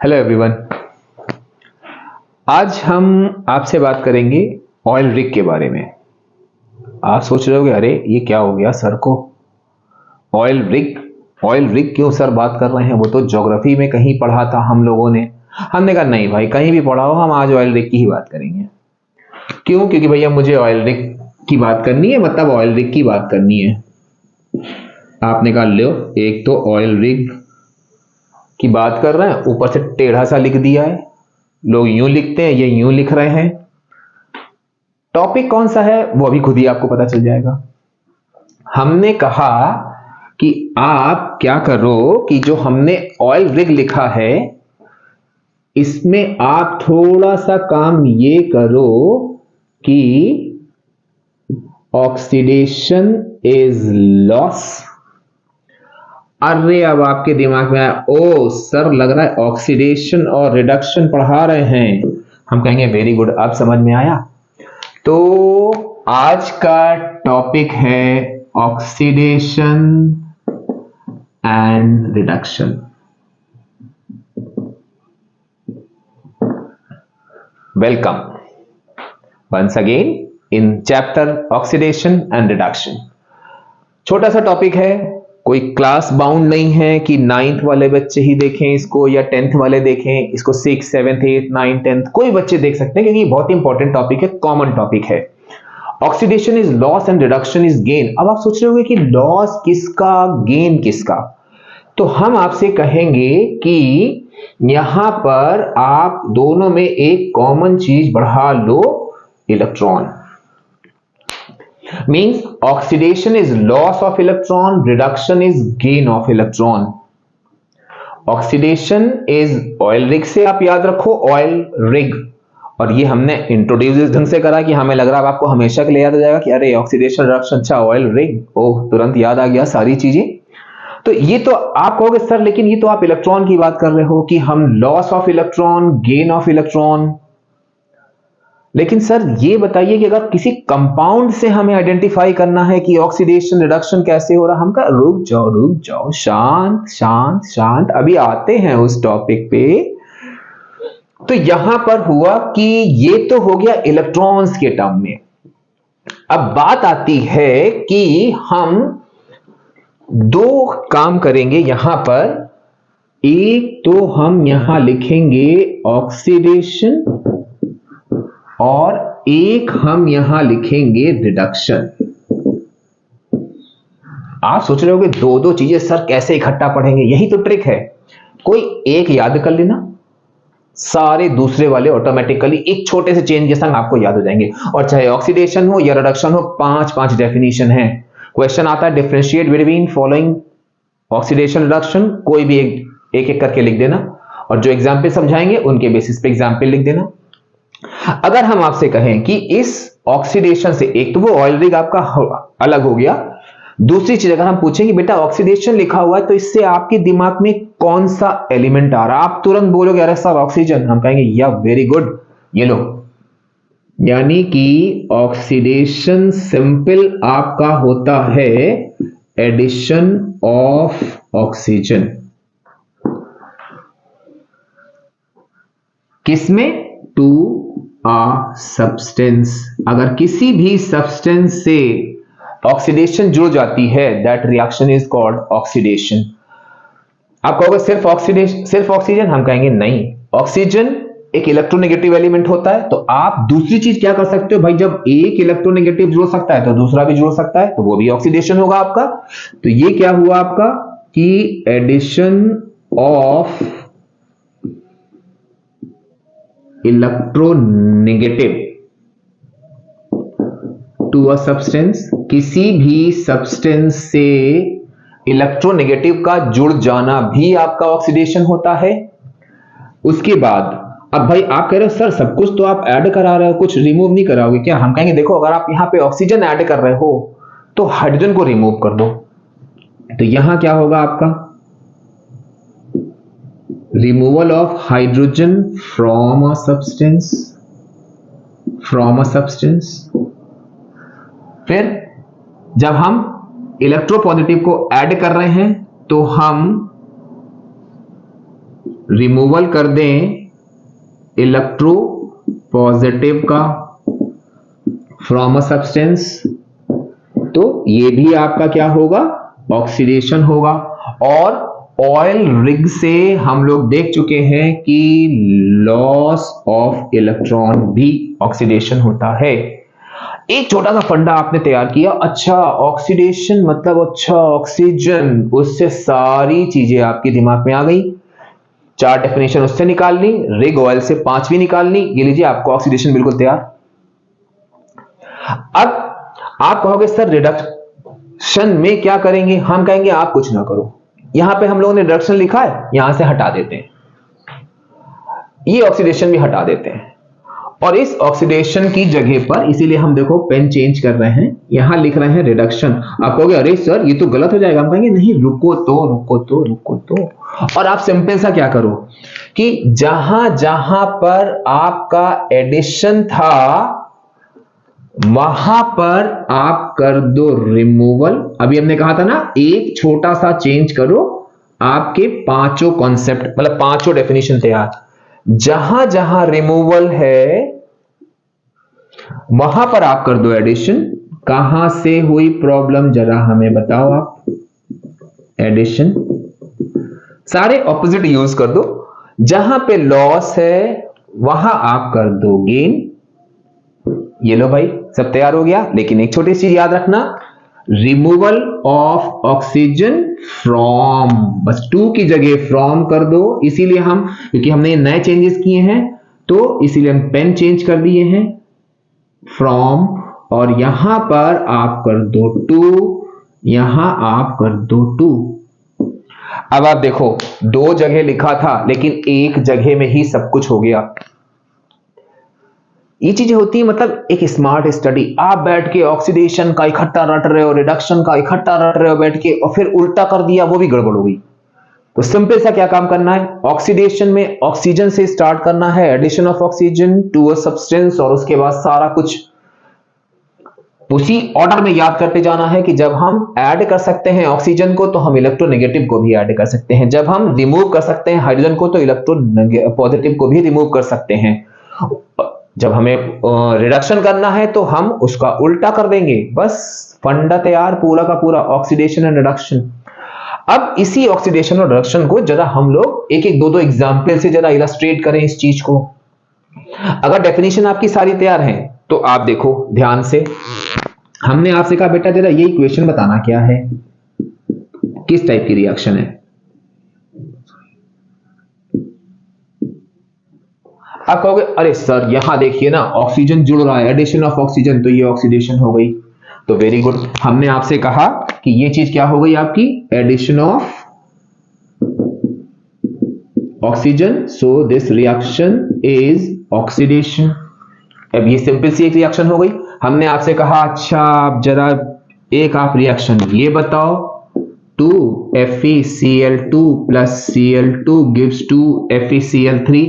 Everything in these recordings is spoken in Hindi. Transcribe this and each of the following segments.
Hello everyone. आज हम आपसे बात करेंगे ऑयल रिग के बारे में। आप सोच रहे होगे अरे ये क्या हो गया सर को, ऑयल रिग क्यों सर बात कर रहे हैं? वो तो ज्योग्राफी में कहीं पढ़ा था हम लोगों ने। हमने कहा नहीं भाई, कहीं भी पढ़ा हो, हम आज ऑयल रिग की ही बात करेंगे। क्यों? क्योंकि भैया मुझे ऑयल रिग की बात करनी है, मतलब ऑयल रिग की बात करनी है। आपने कहा लो, एक तो ऑयल रिग की बात कर रहे हैं, ऊपर से टेढ़ा सा लिख दिया है। लोग यूं लिखते हैं, ये यूं लिख रहे हैं। टॉपिक कौन सा है वो अभी खुद ही आपको पता चल जाएगा। हमने कहा कि आप क्या करो कि जो हमने ऑयल रिग लिखा है इसमें आप थोड़ा सा काम ये करो कि ऑक्सीडेशन इज लॉस। अरे अब आपके दिमाग में आया, ओ सर लग रहा है ऑक्सीडेशन और रिडक्शन पढ़ा रहे हैं। हम कहेंगे वेरी गुड, अब समझ में आया। तो आज का टॉपिक है oxidation and reduction. Welcome once again in chapter oxidation and reduction. छोटा सा टॉपिक है, कोई क्लास बाउंड नहीं है कि 9th वाले बच्चे ही देखें इसको या 10th वाले देखें इसको। 6, 7, 8, 9, 10 कोई बच्चे देख सकते हैं, क्योंकि बहुत इंपॉर्टेंट टॉपिक है, कॉमन टॉपिक है। Oxidation is loss and reduction is gain. अब आप सोच रहे होंगे कि लॉस किसका, गेन किसका? तो हम आपसे कहेंगे कि यहां पर आप दोनों में एक कॉमन चीज बढ़ा लो, electron. Means oxidation is loss of electron, reduction is gain of electron. Oxidation is oil rig से आप याद रखो, oil rig। और ये हमने इंट्रोड्यूस इस ढंग से करा कि हमें लग रहा है आपको हमेशा के लिए याद आ जाएगा कि अरे ऑक्सीडेशन रिडक्शन, अच्छा ऑयल रिग, ओह तुरंत याद आ गया सारी चीजें। तो ये तो आप कहोगे सर लेकिन ये तो आप इलेक्ट्रॉन की बात कर रहे हो कि हम loss of electron, gain of electron. लेकिन सर ये बताइए कि अगर किसी कंपाउंड से हमें आइडेंटिफाई करना है कि ऑक्सीडेशन रिडक्शन कैसे हो रहा, हम कहा रुक जाओ, शांत शांत शांत, अभी आते हैं उस टॉपिक पे। तो यहां पर हुआ कि ये तो हो गया इलेक्ट्रॉन्स के टर्म में। अब बात आती है कि हम दो काम करेंगे यहां पर। एक तो हम यहां लिखेंगे ऑक्सीडेशन और एक हम यहां लिखेंगे रिडक्शन। आप सोच रहे होगे दो दो चीजें सर कैसे इकट्ठा पढ़ेंगे? यही तो ट्रिक है। कोई एक याद कर लेना, सारे दूसरे वाले ऑटोमेटिकली एक छोटे से चेंज के संग आपको याद हो जाएंगे। और चाहे ऑक्सीडेशन हो या रिडक्शन हो, 5 डेफिनेशन है। क्वेश्चन आता है differentiate between following oxidation reduction, कोई भी एक एक करके लिख देना, और जो एग्जाम्पल समझाएंगे उनके बेसिस पे एग्जाम्पल लिख देना। अगर हम आपसे कहें कि इस ऑक्सीडेशन से, एक तो वो ऑयल रिग आपका अलग हो गया, दूसरी चीज अगर हम पूछें कि बेटा ऑक्सीडेशन लिखा हुआ है तो इससे आपके दिमाग में कौन सा एलिमेंट आ रहा है, आप तुरंत बोलोगे अरे सर ऑक्सीजन। हम कहेंगे या वेरी गुड, ये लो। यानी कि ऑक्सीडेशन सिंपल आपका होता है एडिशन ऑफ ऑक्सीजन। किसमें? To a substance. अगर किसी भी सब्सटेंस से ऑक्सीडेशन जुड़ जाती है, that reaction is called oxidation. आप कहोगे सिर्फ ऑक्सीडेशन, सिर्फ ऑक्सीजन? हम कहेंगे नहीं, ऑक्सीजन एक इलेक्ट्रोनेगेटिव एलिमेंट होता है। तो आप दूसरी चीज क्या कर सकते हो भाई, जब एक इलेक्ट्रोनेगेटिव जुड़ सकता है तो दूसरा भी जुड़ सकता है, तो वो भी ऑक्सीडेशन होगा आपका। तो ये क्या हुआ आपका कि addition of electronegative to a substance. किसी भी सब्सटेंस से इलेक्ट्रोनेगेटिव का जुड़ जाना भी आपका ऑक्सीडेशन होता है। उसके बाद अब भाई आप कह रहे हो सर सब कुछ तो आप ऐड करा रहे हो, कुछ रिमूव नहीं कराओगे क्या? हम कहेंगे देखो, अगर आप यहां पे ऑक्सीजन ऐड कर रहे हो तो हाइड्रोजन को रिमूव कर दो। तो यहां क्या होगा आपका? Removal of hydrogen from a substance, फिर जब हम इलेक्ट्रोपॉजिटिव को ऐड कर रहे हैं तो हम रिमूवल कर दें इलेक्ट्रो पॉजिटिव का फ्रॉम अ सब्सटेंस, तो ये भी आपका क्या होगा, ऑक्सीडेशन होगा। और ऑयल रिग से हम लोग देख चुके हैं कि लॉस ऑफ इलेक्ट्रॉन भी ऑक्सीडेशन होता है। एक छोटा सा फंडा आपने तैयार किया, अच्छा ऑक्सीडेशन मतलब अच्छा ऑक्सीजन, उससे सारी चीजें आपके दिमाग में आ गई। 4 डेफिनेशन उससे निकाल ली, रिग ऑयल से 5वीं निकाल ली, ये लीजिए आपको ऑक्सीडेशन बिल्कुल तैयार। अब आप कहोगे सर रिडक्शन में क्या करेंगे, हम कहेंगे आप कुछ ना करो, यहां पे हम लोगों ने रिडक्शन लिखा है, यहां से हटा देते हैं, ये ऑक्सीडेशन भी हटा देते हैं, और इस ऑक्सीडेशन की जगह पर, इसीलिए हम देखो पेन चेंज कर रहे हैं, यहां लिख रहे हैं रिडक्शन। आप कहोगे अरे सर ये तो गलत हो जाएगा, हम कहेंगे नहीं रुको तो। और आप सिंपल सा क्या करो कि जहां जहां पर आपका एडिशन था वहां पर आप कर दो रिमूवल। अभी हमने कहा था ना एक छोटा सा चेंज करो, आपके 5 कॉन्सेप्ट मतलब 5 डेफिनेशन तैयार। जहां जहां रिमूवल है वहां पर आप कर दो एडिशन। कहां से हुई प्रॉब्लम जरा हमें बताओ आप, एडिशन, सारे ऑपोजिट यूज कर दो। जहां पे लॉस है वहां आप कर दो गेन। ये लो भाई सब तैयार हो गया, लेकिन एक छोटी सी याद रखना, रिमूवल ऑफ ऑक्सीजन फ्रॉम, बस टू की जगह फ्रॉम कर दो। इसीलिए हम, क्योंकि हमने नए चेंजेस किए हैं तो इसीलिए हम पेन चेंज कर दिए हैं फ्रॉम, और यहां पर आप कर दो टू, यहां आप कर दो टू। अब आप देखो 2 जगह लिखा था लेकिन एक जगह में ही सब कुछ हो गया। ये चीजें होती है, मतलब एक स्मार्ट स्टडी। आप बैठ के ऑक्सीडेशन का इकट्ठा रट रहे हो, रिडक्शन का इकट्ठा रट रहे हो बैठ के, और फिर उल्टा कर दिया, वो भी गड़बड़ हो गई। तो सिंपल सा क्या काम करना है, ऑक्सीडेशन में ऑक्सीजन से स्टार्ट करना है, addition of oxygen to a substance, और उसके बाद सारा कुछ उसी ऑर्डर में याद करते जाना है कि जब हम ऐड कर सकते हैं ऑक्सीजन को तो हम इलेक्ट्रोनेगेटिव को भी ऐड कर सकते हैं, जब हम रिमूव कर सकते हैं हाइड्रोजन को तो इलेक्ट्रो पॉजिटिव को भी रिमूव कर सकते हैं, जब हमें रिडक्शन करना है तो हम उसका उल्टा कर देंगे। बस फंडा तैयार पूरा का पूरा, ऑक्सीडेशन एंड रिडक्शन। अब इसी ऑक्सीडेशन और रिडक्शन को जरा हम लोग एक एक दो एग्जांपल से जरा इलस्ट्रेट करें इस चीज को। अगर डेफिनेशन आपकी सारी तैयार है तो आप देखो ध्यान से, हमने आपसे कहा बेटा जरा ये इक्वेशन बताना क्या है, किस टाइप की रिएक्शन है। आप कहोगे अरे सर यहां देखिए ना ऑक्सीजन जुड़ रहा है, एडिशन ऑफ ऑक्सीजन, तो ये ऑक्सीडेशन हो गई। तो वेरी गुड, हमने आपसे कहा कि ये चीज क्या हो गई आपकी, addition of oxygen, so this reaction is oxidation. अब ये सिंपल सी एक रिएक्शन हो गई। हमने आपसे कहा अच्छा आप जरा एक आप रिएक्शन ये बताओ, 2FeCl2 plus Cl2 gives 2FeCl3।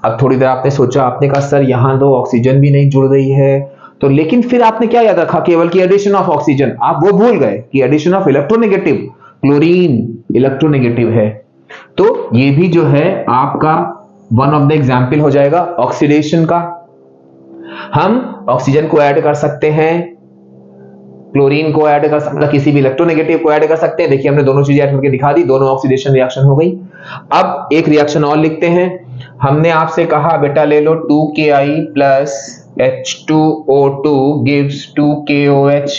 अब थोड़ी देर आपने सोचा, आपने कहा सर यहां तो ऑक्सीजन भी नहीं जुड़ रही है, तो लेकिन फिर आपने क्या याद रखा, केवल की एडिशन ऑफ ऑक्सीजन, आप वो भूल गए कि addition of electronegative, chlorine electronegative है, तो ये भी जो है आपका वन ऑफ द एग्जाम्पल हो जाएगा ऑक्सीडेशन का। हम ऑक्सीजन को ऐड कर सकते हैं, क्लोरीन को ऐड कर सकते हैं, किसी भी इलेक्ट्रोनेगेटिव को ऐड कर सकते हैं। देखिए हमने दोनों चीजें ऐड करके दिखा दी, दोनों ऑक्सीडेशन रिएक्शन हो गई। अब एक रिएक्शन और लिखते हैं। हमने आपसे कहा बेटा ले लो 2Ki plus H2O2 gives 2KOH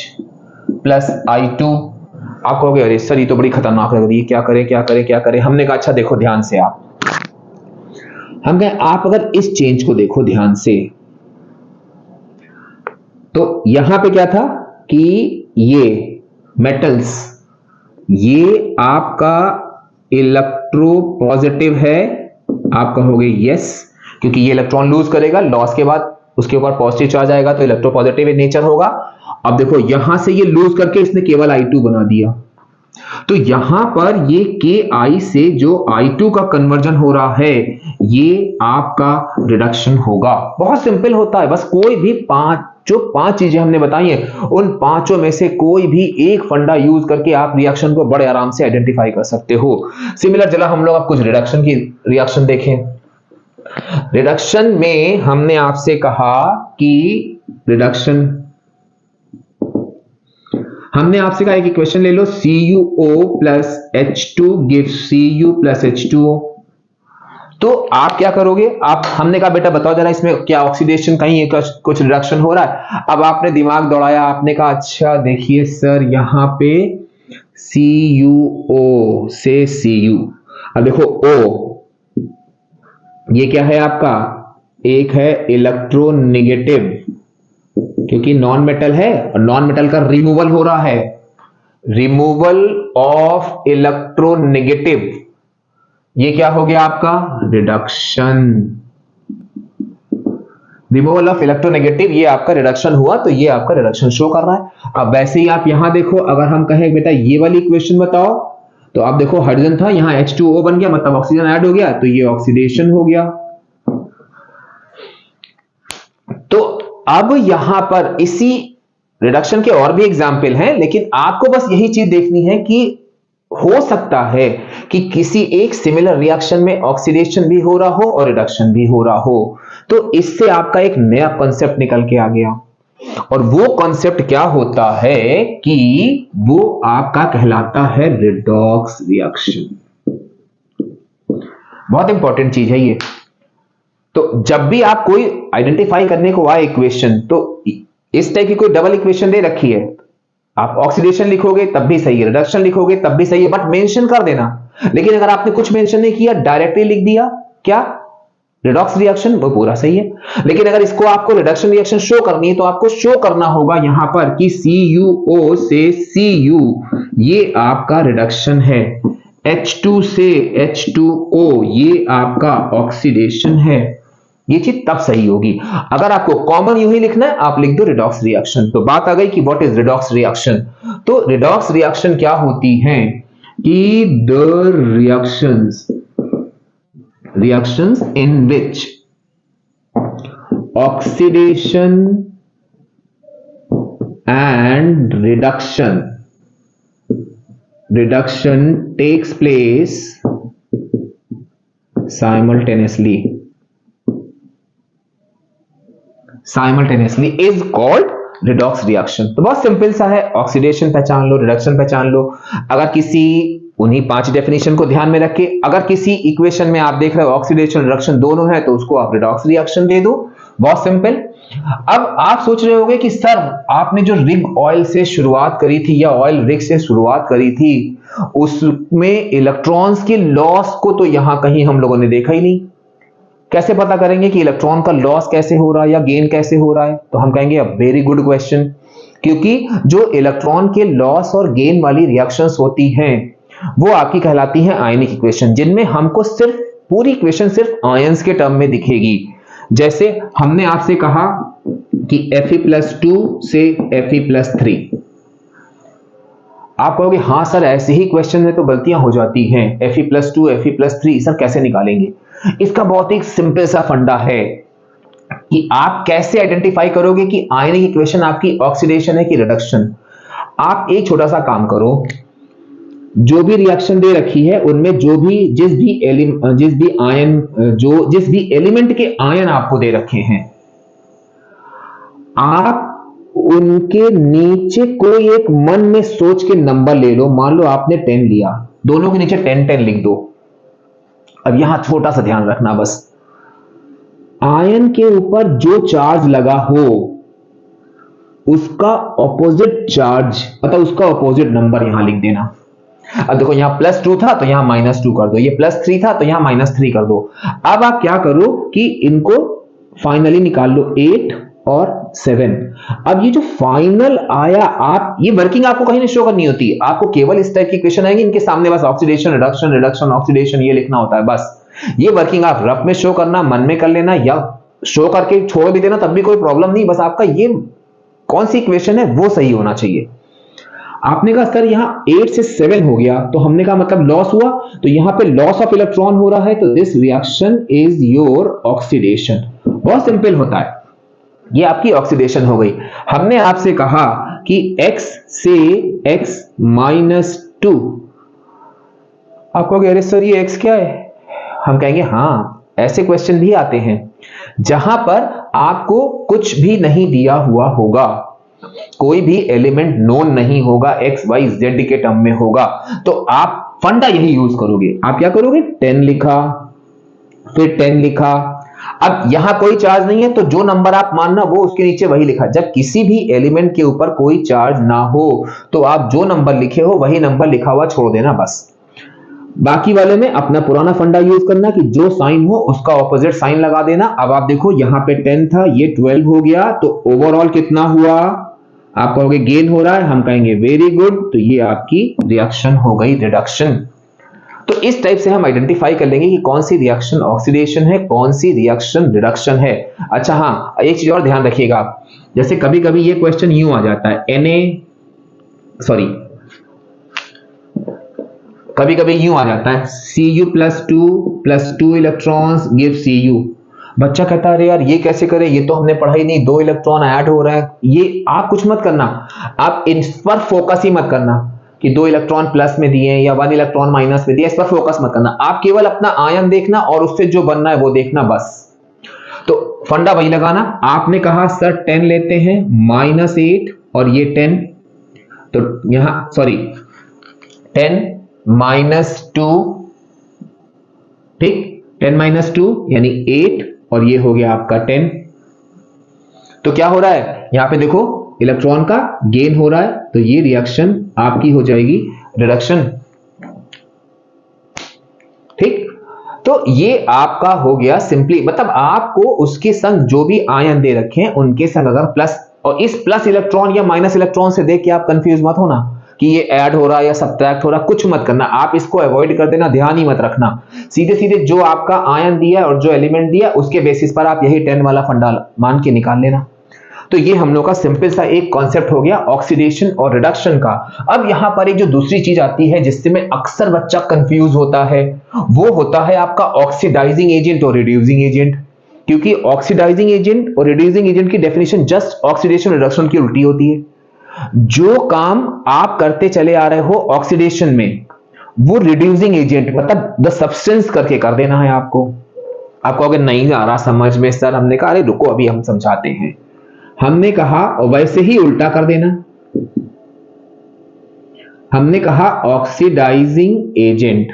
plus I2। आप कहोगे अरे सर ये तो बड़ी खतरनाक लग रही है, क्या करें क्या करें क्या करें। हमने कहा अच्छा देखो ध्यान से, हम कहें आप अगर इस चेंज को देखो ध्यान से, तो यहां पे क्या था कि ये मेटल्स, ये आपका इलेक्ट्रो पॉजिटिव है, आप कहोगे यस, क्योंकि ये इलेक्ट्रॉन लूज करेगा, लॉस के बाद उसके ऊपर पॉजिटिव चार्ज आएगा तो इलेक्ट्रो पॉजिटिव नेचर होगा। अब देखो यहां से ये लूज करके इसने केवल I2 बना दिया, तो यहां पर ये Ki से जो I2 का कन्वर्जन हो रहा है ये आपका रिडक्शन होगा। बहुत सिंपल होता है, बस कोई भी 5 जो 5 चीजें हमने बताई हैं उन पांचों में से कोई भी एक फंडा यूज करके आप रिएक्शन को बड़े आराम से आइडेंटिफाई कर सकते हो। सिमिलर चला हम लोग अब कुछ रिडक्शन की रिएक्शन देखें। रिडक्शन में हमने आपसे कहा कि रिडक्शन हमने आपसे कहा एक इक्वेशन ले लो, CuO plus H2 gives Cu plus H2O। तो आप क्या करोगे, आप हमने कहा बेटा बताओ जरा इसमें क्या ऑक्सीडेशन कहीं कुछ रिडक्शन हो रहा है। अब आपने दिमाग दौड़ाया, आपने कहा अच्छा देखिए सर यहां पे CuO से Cu, अब देखो O ये क्या है आपका, एक है इलेक्ट्रोनेगेटिव क्योंकि नॉन मेटल है और नॉन मेटल का रिमूवल हो रहा है, रिमूवल ऑफ इलेक्ट्रोनेगेटिव, ये क्या हो गया आपका रिडक्शन। रिमूवल ऑफ इलेक्ट्रोनेगेटिव ये आपका रिडक्शन हुआ, तो ये आपका रिडक्शन शो कर रहा है। अब वैसे ही आप यहां देखो, अगर हम कहें बेटा ये वाली इक्वेशन बताओ, तो आप देखो हाइड्रोजन था यहां H2O बन गया, मतलब ऑक्सीजन ऐड हो गया, तो ये ऑक्सीडेशन हो गया। तो अब यहां पर इसी रिडक्शन के और भी एग्जाम्पल हैं, लेकिन आपको बस यही चीज देखनी है कि हो सकता है कि किसी एक सिमिलर रिएक्शन में ऑक्सीडेशन भी हो रहा हो और रिडक्शन भी हो रहा हो। तो इससे आपका एक नया कॉन्सेप्ट निकल के आ गया, और वो कॉन्सेप्ट क्या होता है कि वो आपका कहलाता है रिडॉक्स रिएक्शन। बहुत इंपॉर्टेंट चीज है ये। तो जब भी आप कोई आइडेंटिफाई करने को आए इक्वेशन, तो इस टाइप की कोई डबल इक्वेशन दे रखी है, आप ऑक्सीडेशन लिखोगे तब भी सही है, रिडक्शन लिखोगे तब भी सही है, बट मेंशन कर देना। लेकिन अगर आपने कुछ मेंशन नहीं किया, डायरेक्टली लिख दिया क्या रिडॉक्स रिएक्शन, वो पूरा सही है। लेकिन अगर इसको आपको रिडक्शन रिएक्शन शो करनी है, तो आपको शो करना होगा यहां पर कि CuO से Cu ये आपका रिडक्शन है, H2 से H2O ये आपका ऑक्सीडेशन है। ये चीज तब सही होगी। अगर आपको कॉमन यूं ही लिखना है, आप लिख दो रिडॉक्स रिएक्शन। तो बात आ गई कि व्हाट इज रिडॉक्स रिएक्शन। तो रिडॉक्स रिएक्शन क्या होती है कि the reactions in which oxidation and reduction takes place simultaneously is called redox reaction. तो बहुत सिंपल सा है, ऑक्सीडेशन पहचान लो, रिडक्शन पहचान लो। अगर किसी उन्हीं 5 डेफिनेशन को ध्यान में रख के अगर किसी इक्वेशन में आप देख रहे हो ऑक्सीडेशन रिडक्शन दोनों है, तो उसको आप रिडॉक्स रिएक्शन दे दो। बहुत सिंपल। अब आप सोच रहे होंगे कि सर आपने जो रिग ऑयल से शुरुआत करी थी या ऑयल रिग से शुरुआत करी थी, उसमें इलेक्ट्रॉन्स की लॉस को तो यहां कहीं हम लोगों ने देखा ही नहीं। कैसे पता करेंगे कि इलेक्ट्रॉन का लॉस कैसे हो रहा है या गेन कैसे हो रहा है? तो हम कहेंगे अ वेरी गुड क्वेश्चन, क्योंकि जो इलेक्ट्रॉन के लॉस और गेन वाली रिएक्शंस होती हैं वो आपकी कहलाती हैं आयनिक इक्वेशन, जिनमें हमको सिर्फ पूरी इक्वेशन सिर्फ आयंस के टर्म में दिखेगी। जैसे हमने आपसे कहा कि Fe+2 से Fe+3, आप कहोगे हाँ सर ऐसे ही क्वेश्चन में तो गलतियां हो जाती हैं, Fe+2 Fe+3 सर कैसे निकालेंगे? इसका बहुत ही सिंपल सा फंडा है कि आप कैसे आइडेंटिफाई करोगे कि आयनिक इक्वेशन आपकी ऑक्सीडेशन है कि रिडक्शन। आप एक छोटा सा काम करो, जो भी रिएक्शन दे रखी है उनमें जिस भी एलिमेंट के आयन आपको दे रखे हैं, आप उनके नीचे कोई एक मन में सोच के नंबर ले लो। मान लो आपने 10 लिया, दोनों के नीचे 10 लिख दो। अब यहां छोटा सा ध्यान रखना, बस आयन के ऊपर जो चार्ज लगा हो उसका ऑपोजिट चार्ज, मतलब उसका ऑपोजिट नंबर यहां लिख देना। अब देखो यहां +2 था तो यहां -2 कर दो, ये +3 था तो यहां -3 कर दो। अब आप क्या करो कि इनको फाइनली निकाल लो, 8 और 7। अब ये जो फाइनल आया, आप ये वर्किंग आपको कहीं नहीं शो करनी होती, आपको केवल इस टाइप की इक्वेशन आएगी, इनके सामने बस ऑक्सीडेशन रिडक्शन रिडक्शन ऑक्सीडेशन ये लिखना होता है बस। ये वर्किंग आप रफ में शो करना, मन में कर लेना या शो करके छोड़ भी देना, तब भी कोई प्रॉब्लम नहीं। बस आपका ये कौन सी इक्वेशन है वो सही होना चाहिए। आपने कहा सर यहां 8 से 7 हो गया, तो हमने कहा मतलब लॉस हुआ, तो यहां पे लॉस ऑफ इलेक्ट्रॉन हो रहा है, तो this reaction is your oxidation. बहुत सिंपल होता है। ये आपकी ऑक्सीडेशन हो गई। हमने आपसे कहा कि x से x माइनस 2, आप कहोगे अरे सर ये x क्या है? हम कहेंगे हाँ, ऐसे क्वेश्चन भी आते हैं जहां पर आपको कुछ भी नहीं दिया हुआ होगा, कोई भी एलिमेंट नोन नहीं होगा, x y z के टर्म में होगा, तो आप फंडा यही यूज करोगे। आप क्या करोगे, 10 लिखा, फिर 10 लिखा। अब यहां कोई चार्ज नहीं है तो जो नंबर आप मानना वो उसके नीचे वही लिखा। जब किसी भी एलिमेंट के ऊपर कोई चार्ज ना हो तो आप जो नंबर लिखे हो वही नंबर लिखा हुआ छोड़ देना बस। बाकी वाले में अपना पुराना फंडा यूज करना कि जो साइन हो उसका ऑपोजिट साइन लगा देना। अब आप देखो यहां पे 10 था, ये 12 हो गया, तो ओवरऑल कितना हुआ? आप कहोगे गेन हो रहा है, हम कहेंगे वेरी गुड, तो ये आपकी रिएक्शन हो गई रिडक्शन। तो इस टाइप से हम आइडेंटिफाई कर लेंगे कि कौन सी रिएक्शन ऑक्सीडेशन है, कौन सी रिएक्शन रिडक्शन है। अच्छा हाँ, एक चीज और ध्यान रखिएगा आप, जैसे कभी कभी ये क्वेश्चन यूं आ जाता है, कभी कभी यूं आ जाता है Cu + 2 इलेक्ट्रॉन्स गिव Cu। बच्चा कहता है अरे यार ये कैसे करें, ये तो हमने पढ़ा ही नहीं, 2 इलेक्ट्रॉन ऐड हो रहा है। ये आप कुछ मत करना, आप इन पर फोकस ही मत करना कि 2 इलेक्ट्रॉन प्लस में दिए या 1 इलेक्ट्रॉन माइनस में दिए, इस पर फोकस मत करना। आप केवल अपना आयन देखना और उससे जो बनना है वो देखना बस। तो फंडा वही लगाना। आपने कहा सर 10 लेते हैं, -8 और ये 10, तो यहां 10 -2, ठीक, 10 - 2 यानी 8 और ये हो गया आपका 10। तो क्या हो रहा है यहां पे देखो, इलेक्ट्रॉन का गेन हो रहा है, तो ये रिएक्शन आपकी हो जाएगी रिडक्शन। ठीक, तो ये आपका हो गया सिंपली, मतलब आपको उसके संग जो भी आयन दे रखे हैं उनके संग अगर प्लस, और इस प्लस इलेक्ट्रॉन या माइनस इलेक्ट्रॉन से देख के आप कंफ्यूज मत होना कि ये ऐड हो रहा है या सब्ट्रैक्ट हो रहा है, कुछ मत करना, आप इसको अवॉइड कर देना, ध्यान ही मत रखना। सीधे सीधे जो आपका आयन दिया और जो एलिमेंट दिया उसके बेसिस पर आप यही 10 वाला फंडा मान के निकाल लेना। तो ये हम लोग का सिंपल सा एक कॉन्सेप्ट हो गया ऑक्सीडेशन और रिडक्शन का। अब यहां पर एक जो दूसरी चीज आती है जिससे में अक्सर बच्चा कंफ्यूज होता है, वो होता है आपका ऑक्सीडाइजिंग एजेंट और रिड्यूसिंग एजेंट। क्योंकि ऑक्सीडाइजिंग एजेंट और रिड्यूसिंग एजेंट की डेफिनेशन जस्ट ऑक्सीडेशन रिडक्शन की उल्टी होती है। जो काम आप करते चले आ रहे हो ऑक्सीडेशन में, वो रिड्यूसिंग एजेंट मतलब द सब्सटेंस करके कर देना है आपको। आपको अगर नहीं आ रहा समझ में सर, हमने कहा अरे रुको अभी हम समझाते हैं, हमने कहा और वैसे ही उल्टा कर देना। हमने कहा ऑक्सीडाइजिंग एजेंट,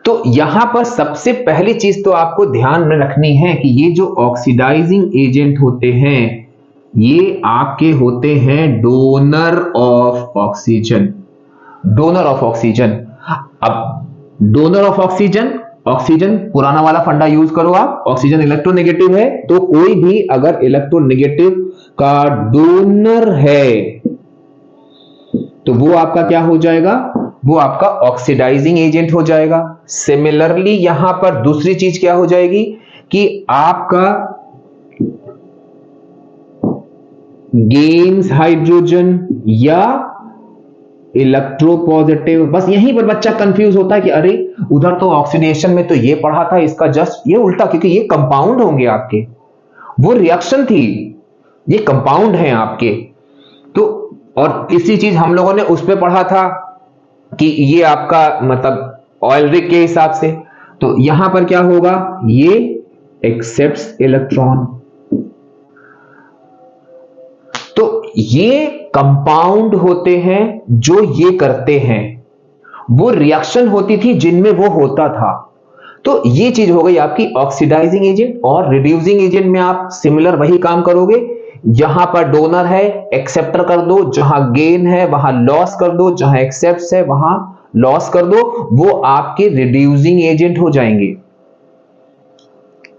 तो यहां पर सबसे पहली चीज तो आपको ध्यान में रखनी है कि ये जो ऑक्सीडाइजिंग एजेंट होते हैं ये आपके होते हैं donor of oxygen. Donor of oxygen, अब डोनर ऑफ ऑक्सीजन, ऑक्सीजन पुराना वाला फंडा यूज करो आप, ऑक्सीजन इलेक्ट्रोनेगेटिव है, तो कोई भी अगर इलेक्ट्रोनेगेटिव का डोनर है तो वो आपका क्या हो जाएगा, वो आपका ऑक्सीडाइजिंग एजेंट हो जाएगा। सिमिलरली यहां पर दूसरी चीज क्या हो जाएगी कि आपका गेन्स हाइड्रोजन या इलेक्ट्रोपॉजिटिव। बस यहीं पर बच्चा कंफ्यूज होता है कि अरे उधर तो ऑक्सीडेशन में तो ये पढ़ा था, इसका जस्ट ये उल्टा, क्योंकि ये कंपाउंड होंगे आपके, वो रिएक्शन थी, ये कंपाउंड है आपके। तो और इसी चीज हम लोगों ने उस पर पढ़ा था कि ये आपका मतलब ऑयल रिग के हिसाब से, तो यहां पर क्या होगा, ये एक्सेप्ट्स इलेक्ट्रॉन। तो ये कंपाउंड होते हैं जो ये करते हैं, वो रिएक्शन होती थी जिनमें वो होता था। तो ये चीज हो गई आपकी ऑक्सीडाइजिंग एजेंट। और रिड्यूसिंग एजेंट में आप सिमिलर वही काम करोगे, यहां पर डोनर है एक्सेप्टर कर दो, जहां गेन है वहां लॉस कर दो, जहां एक्सेप्ट है वहां लॉस कर दो, वो आपके रिड्यूसिंग एजेंट हो जाएंगे।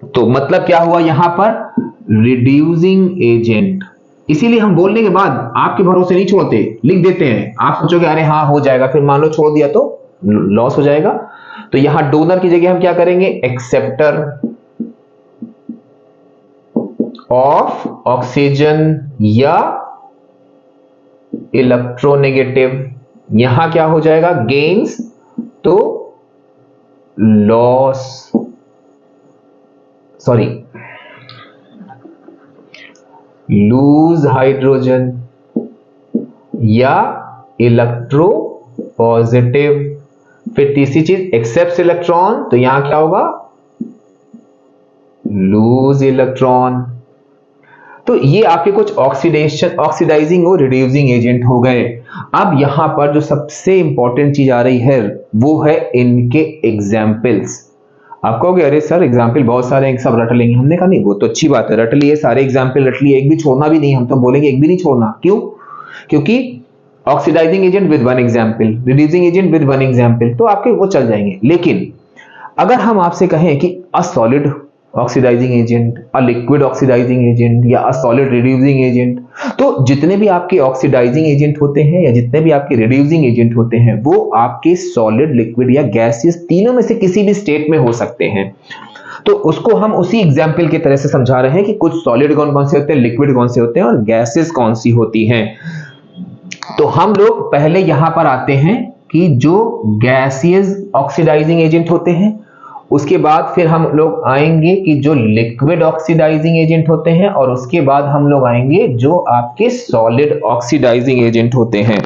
तो मतलब क्या हुआ यहां पर रिड्यूसिंग एजेंट। इसीलिए हम बोलने के बाद आपके भरोसे नहीं छोड़ते, लिख देते हैं, आप सोचोगे अरे हाँ हो जाएगा, फिर मान लो छोड़ दिया तो लॉस हो जाएगा। तो यहां डोनर की जगह हम क्या करेंगे, एक्सेप्टर ऑफ ऑक्सीजन या इलेक्ट्रोनेगेटिव, यहां क्या हो जाएगा गेन्स, तो लॉस, सॉरी लूज हाइड्रोजन या इलेक्ट्रो पॉजिटिव। फिर तीसरी चीज एक्सेप्ट इलेक्ट्रॉन, तो यहां क्या होगा, लूज इलेक्ट्रॉन। तो ये आपके कुछ ऑक्सीडाइजिंग और रिड्यूसिंग एजेंट हो गए। अब यहां पर जो सबसे इंपॉर्टेंट चीज आ रही है वो है इनके एग्जाम्पल्स। आप कहोगे अरे सर एग्जाम्पल बहुत सारे हैं, सब रट लेंगे। हमने कहा नहीं, वो तो अच्छी बात है, रट लिए सारे एग्जाम्पल, रट लिए, एक भी छोड़ना भी नहीं। हम तो बोलेंगे एक भी नहीं छोड़ना। क्यों? क्योंकि oxidising agent with one example, reducing agent with one example, तो आपके वो चल जाएंगे। लेकिन अगर हम आपसे कहें कि a solid oxidising agent, a liquid oxidising agent या अ सॉलिड रिड्यूसिंग एजेंट, तो जितने भी आपके ऑक्सीडाइजिंग एजेंट होते हैं या जितने भी आपके रिड्यूसिंग एजेंट होते हैं वो आपके सॉलिड, लिक्विड या गैसियस तीनों में से किसी भी स्टेट में हो सकते हैं। तो उसको हम उसी एग्जाम्पल की तरह से समझा रहे हैं कि कुछ सॉलिड कौन कौन से होते हैं, लिक्विड कौन से होते हैं और गैसेस कौन सी होती हैं। तो हम लोग पहले यहां पर आते हैं कि जो गैसियस ऑक्सीडाइजिंग एजेंट होते हैं, उसके बाद फिर हम लोग आएंगे कि जो लिक्विड ऑक्सीडाइजिंग एजेंट होते हैं, और उसके बाद हम लोग आएंगे जो आपके सॉलिड ऑक्सीडाइजिंग एजेंट होते हैं।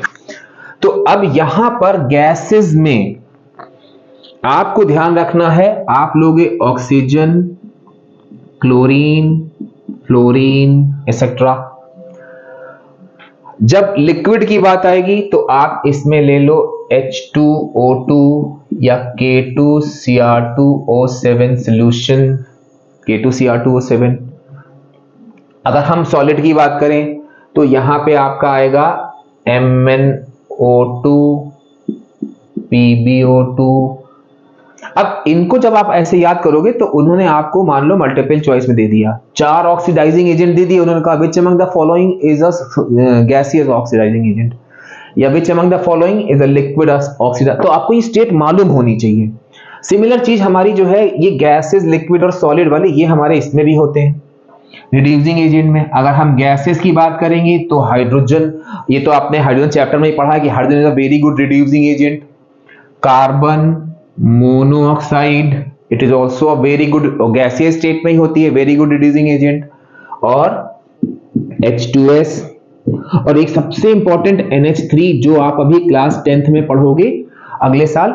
तो अब यहां पर गैसेस में आपको ध्यान रखना है, आप लोग ऑक्सीजन, क्लोरीन, फ्लोरीन एक्सेट्रा। जब लिक्विड की बात आएगी तो आप इसमें ले लो H2O2 या K2Cr2O7 सॉल्यूशन, K2Cr2O7। अगर हम सॉलिड की बात करें तो यहां पे आपका आएगा MnO2, PbO2। अब इनको जब आप ऐसे याद करोगे तो उन्होंने आपको मान लो मल्टीपल चॉइस में दे दिया, 4 ऑक्सीडाइजिंग एजेंट दे दिए। उन्होंने कहा which among the following is a gaseous oxidising agent या which among the following is a liquid oxidising. तो आपको ये स्टेट मालूम होनी चाहिए। सिमिलर चीज हमारी जो है ये गैसेस, लिक्विड और सॉलिड वाले, ये हमारे इसमें भी होते हैं रिड्यूसिंग एजेंट में। अगर हम गैसेस की बात करेंगे तो हाइड्रोजन, ये तो आपने हाइड्रोजन चैप्टर में ही पढ़ा है कि hydrogen is a very good reducing agent. Carbon monoxide, it is also a very good, gaseous state में ही होती है, वेरी गुड रिड्यूसिंग एजेंट। और H2S, और एक सबसे इंपॉर्टेंट NH3 जो आप अभी क्लास 10th में पढ़ोगे अगले साल,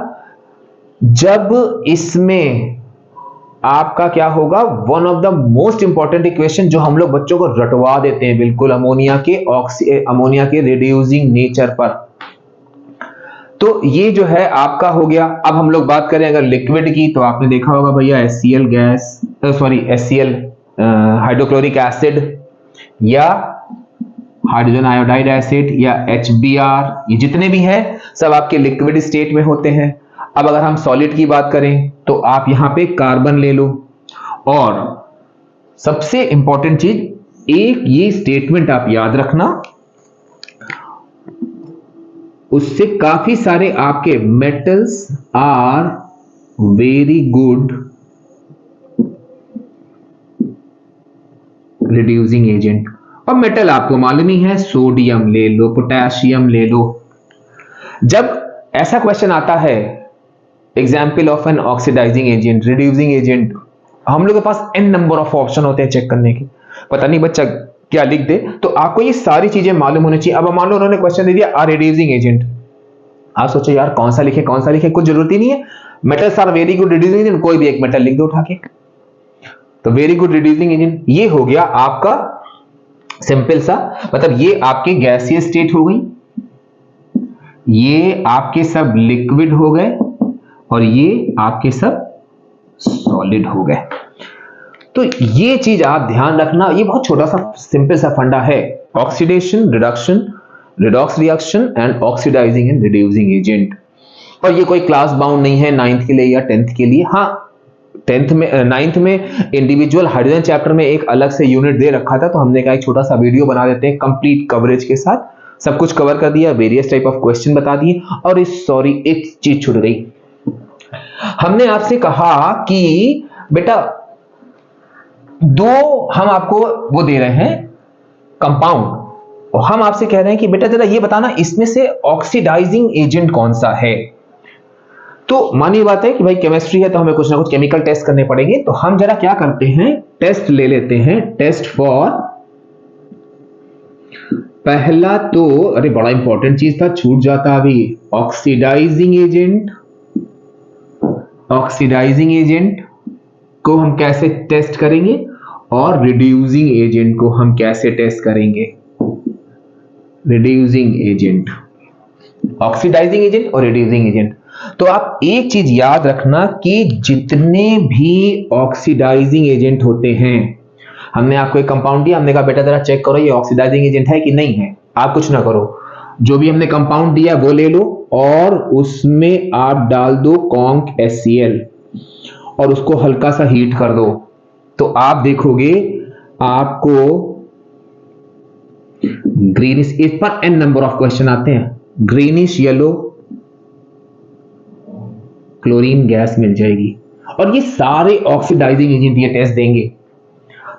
जब इसमें आपका क्या होगा, one of the most important equation जो हम लोग बच्चों को रटवा देते हैं बिल्कुल अमोनिया के रिड्यूसिंग नेचर पर। तो ये जो है आपका हो गया। अब हम लोग बात करें अगर लिक्विड की, तो आपने देखा होगा भैया HCl gas, HCl hydrochloric acid या हाइड्रोजन आयोडाइड एसिड या HBr, ये जितने भी हैं सब आपके लिक्विड स्टेट में होते हैं। अब अगर हम सॉलिड की बात करें तो आप यहां पे कार्बन ले लो। और सबसे इंपॉर्टेंट चीज, एक ये स्टेटमेंट आप याद रखना, उससे काफी सारे आपके metals are very good reducing agent. और मेटल आपको मालूम ही है, सोडियम ले लो, पोटेशियम ले लो। जब ऐसा क्वेश्चन आता है example of an oxidising agent, reducing agent, हम लोग के पास n नंबर ऑफ ऑप्शन होते हैं चेक करने के, पता नहीं बच्चा क्या लिख दे। तो आपको ये सारी चीजें मालूम होनी चाहिए। अब मान लो उन्होंने क्वेश्चन दे दिया आर रिड्यूसिंग एजेंट, आप सोचो यार कौन सा लिखे कौन सा लिखे, कुछ जरूरत ही नहीं है। Metals are very good reducing agent, कोई भी एक मेटल लिख दो उठा के। तो वेरी गुड रिड्यूसिंग एजेंट ये हो गया आपका सिंपल सा, मतलब ये आपके गैसियस स्टेट हो गई, ये आपके सब लिक्विड हो गए और ये आपके सब सॉलिड हो गए। तो ये चीज आप ध्यान रखना, ये बहुत छोटा सा सिंपल सा फंडा है। Oxidation, reduction, redox reaction and oxidising and reducing agent. और ये कोई क्लास बाउंड नहीं है 9th के लिए या 10th के लिए। हाँ 9th में इंडिविजुअल हाइड्रोजन चैप्टर में एक अलग से यूनिट दे रखा था, तो हमने कहा एक छोटा सा वीडियो बना देते हैं कंप्लीट कवरेज के साथ, सब कुछ कवर कर दिया, वेरियस टाइप ऑफ क्वेश्चन बता दिए। और सॉरी एक चीज छूट गई, हमने आपसे कहा कि बेटा दो हम आपको वो दे रहे हैं कंपाउंड, और हम आपसे कह रहे हैं कि बेटा जरा ये बताना इसमें से ऑक्सीडाइजिंग एजेंट कौन सा है। तो मानी बात है कि भाई केमिस्ट्री है तो हमें कुछ ना कुछ केमिकल टेस्ट करने पड़ेंगे। तो हम जरा क्या करते हैं, टेस्ट ले लेते हैं, टेस्ट फॉर पहला तो अरे बड़ा इंपॉर्टेंट चीज था, छूट जाता अभी, ऑक्सीडाइजिंग एजेंट। ऑक्सीडाइजिंग एजेंट को हम कैसे टेस्ट करेंगे और रिड्यूसिंग एजेंट को हम कैसे टेस्ट करेंगे। रिड्यूसिंग एजेंट, ऑक्सीडाइजिंग एजेंट और रिड्यूसिंग एजेंट। तो आप एक चीज याद रखना कि जितने भी ऑक्सीडाइजिंग एजेंट होते हैं, हमने आपको एक कंपाउंड दिया, हमने कहा बेटा जरा चेक करो ये ऑक्सीडाइजिंग एजेंट है कि नहीं है। आप कुछ ना करो, जो भी हमने कंपाउंड दिया वो ले लो और उसमें आप डाल दो कॉन्क HCl और उसको हल्का सा हीट कर दो। तो आप देखोगे आपको ग्रीनिश, इस पर n नंबर ऑफ क्वेश्चन आते हैं, ग्रीनिश येलो क्लोरीन गैस मिल जाएगी। और ये सारे ऑक्सीडाइजिंग एजेंट ये टेस्ट देंगे।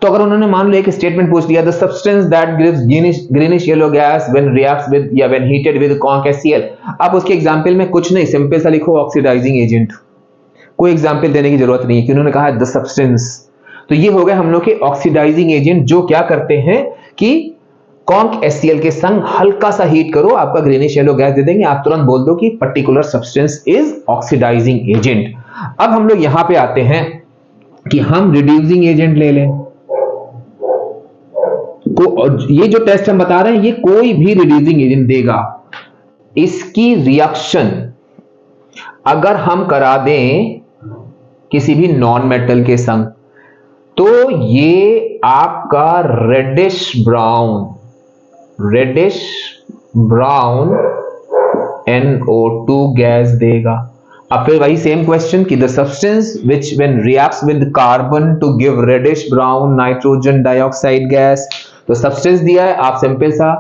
तो अगर उन्होंने मान लो एक स्टेटमेंट पूछ लिया, the substance that gives greenish yellow gas when reacts with या when heated with conc HCl, आप उसके एग्जांपल में कुछ नहीं, सिंपल सा लिखो ऑक्सीडाइजिंग एजेंट। कोई एग्जांपल देने की जरूरत नहीं है कि उन्होंने कहा द सब्सटेंस। तो ये हो गए हम लोग के ऑक्सीडाइजिंग एजेंट, जो क्या करते हैं कि कॉन्क HCl के संग हल्का सा हीट करो, आपका ग्रीनिश येलो गैस दे देंगे। आप तुरंत बोल दो कि particular substance is oxidising agent. अब हम लोग यहां पे आते हैं कि हम रिड्यूसिंग एजेंट ले लें। ये जो टेस्ट हम बता रहे हैं ये कोई भी रिड्यूसिंग एजेंट देगा। इसकी रिएक्शन अगर हम करा दें किसी भी नॉन मेटल के संग, तो ये आपका रेडिश ब्राउन NO2 गैस देगा। अब फिर वही सेम क्वेश्चन कि the substance which when reacts with carbon to give reddish brown nitrogen dioxide gas. तो सब्सटेंस दिया है, आप सिंपल सा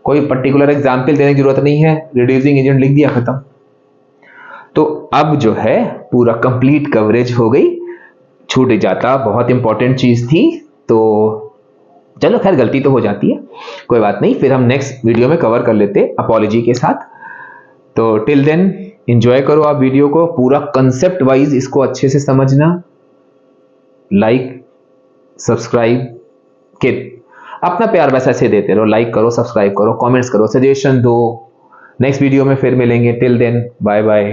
कोई पर्टिकुलर एग्जांपल देने की जरूरत नहीं है, रिड्यूसिंग एजेंट लिख दिया, खत्म। तो अब जो है पूरा कंप्लीट कवरेज हो गई। छूट जाता बहुत इंपॉर्टेंट चीज थी, तो चलो खैर गलती तो हो जाती है, कोई बात नहीं, फिर हम नेक्स्ट वीडियो में कवर कर लेते अपॉलॉजी के साथ। तो टिल देन एंजॉय करो आप वीडियो को, पूरा कंसेप्ट वाइज इसको अच्छे से समझना, लाइक सब्सक्राइब के अपना प्यार वैसा ऐसे देते रहो, लाइक करो, सब्सक्राइब करो, कमेंट्स करो, सजेशन दो। नेक्स्ट वीडियो में फिर मिलेंगे, टिल देन बाय बाय।